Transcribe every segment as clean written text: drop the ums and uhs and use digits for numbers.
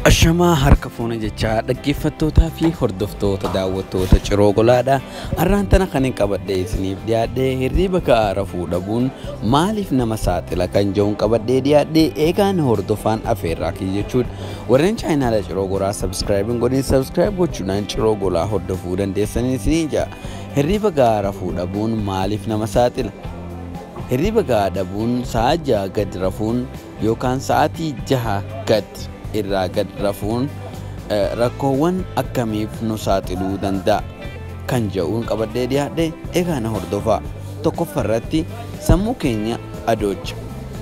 Ashamaa harka fuuna jechaa dhaggeeffattootaa fi hordoftoota daawwattoota Ciroo Golaadhaa. Har'aan tana kan hin qabadhee isiniif dhiyaadhee hirriba ka'aa rafuu dhabuun maaliif nama saaxila kan jedhuun qabadhee dhiyaadhee eegaan hordofaan afeerraa kiyya jechuudha. Warreen chaayinaala Ciroo Golaa subscribe godhin subscribe gochuudhaan Ciroo Golaa hordofuu dandeessanii isinii jira. Hirriba ka'aa rafuu dhabuun maaliif nama saaxila? Hirriba ka'aa dhabuun sa'a 6 gad rafuun yookaan sa'aatii 6 gad irraa gad rafuun rakkoowwan akkamiif nu saaxiluu danda'a kan jedhuun qabadhee dhiyaadhe eegaan hordofaa. Tokkoffaa irratti sammuu keenya adoocha,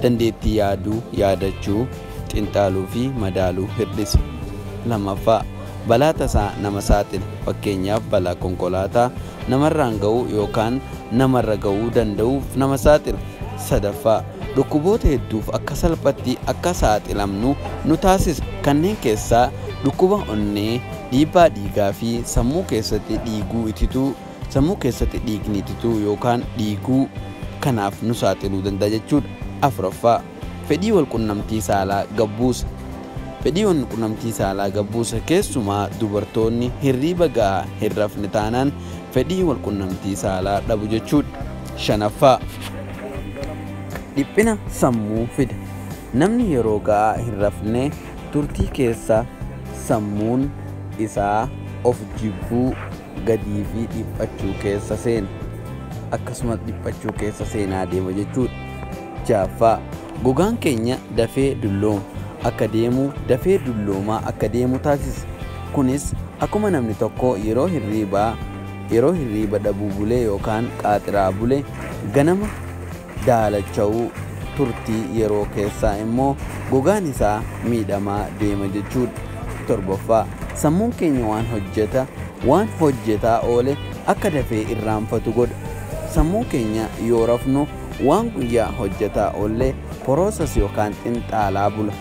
dandeettii yaaduu, yaadachuu, xinxaaluu fi madaaluu hir'isa. Lammaffaa balaa tasaa nama saaxila, fakkeenyaaf balaa konkolaataa namarraan ga'uu yookaan namarra ga'uu danda'uuf nama saaxila. Sadaffaa dhukkuboota hedduuf akka salphatti akka saaxilamnu nu taasisa. Kanneen keessaa dhukkuba onnee, dhiibbaa dhiigaa fi sammuu keessatti dhiigni itituu yookaan dhiiguu kanaaf nu saaxiluu danda'a jechuudha. Afuraffaa fedhii walqunnamtii saalaa gabbuusa. Fedhii walqunnamtii saalaa gabbuusa keessumaa dubartoonni hirriba ga'aa hin rafne taanaan fedhii walqunnamtii saalaa dhabu jechuudha. Shanaffaa dhiphina sammuu fida. Namni yeroo ga'aa hin rafne turtii keessa sammuun isaa of jibbuu, gadii fi dhiphachuu keessa seena. Akkasumas dhiphachuu keessa seenaa deema jechuudha. Jaaffaa gogaan keenya dafee dulloomaa akka deemu taasisa. Kunis akkuma namni tokko yeroo hirriba dhabuu bulee yookaan qaaxiraa bulee ganama daalacha'uu turtii yeroo keessaa immoo gogaan isaa miidhamaa deema jechuudha. Torbaffaa sammuun keenya waan hojjetaa oole akka dafee irraanfatu godha. Sammuun keenya yoo rafnu waan guyyaa hojjetaa oolle poroosas yookaan xinxaalaa bula.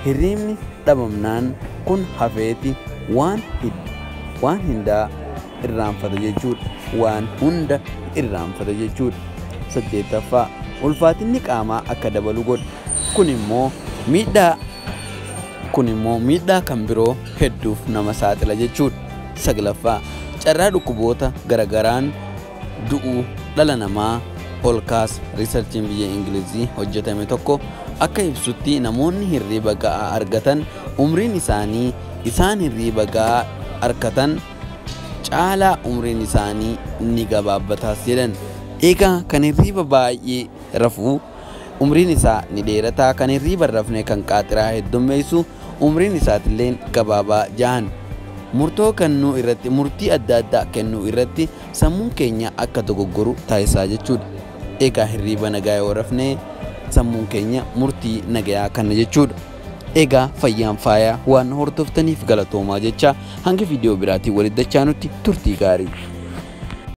Hirribni dhabamnaan kun hafeeti waan hunda irraanfata jechuudha. Saddeettaffaa ulfaatinni qaamaa akka dabalu godha. Kun immoo miidhaa kan biroo hedduuf nama saaxila jechuudha. Saglaffaa carraa dhukkuboota garagaraan du'uu dhala namaa ol kaasa. Riisarchiin biyya Ingilizii hojjetame tokko akka ibsutti namoonni hirriba ga'aa argatan umriin isaan hirriba ga'aa argatan caalaa umriin isaanii ni gabaabbataas jedhan. Egaa kan hirriba baay'ee rafuu umriin isaa ni dheerataa, kan hirriba rafne kan qaaxiraa heddummeessu umriin isaatillee gabaabaa jahan. Murtii adda addaa kennuu irratti sammuun keenya akka dogoggoru taasisaa jechuudha. Egaa hirriba nagaa yoo rafne sammuun keenya murtii nagayaa kenna jechuudha. Egaa fayyaan faayaa waan hordoftaniif galatoomaa jecha hanga viidiyoo biraatiin walitti deebinutti turtii gaarii.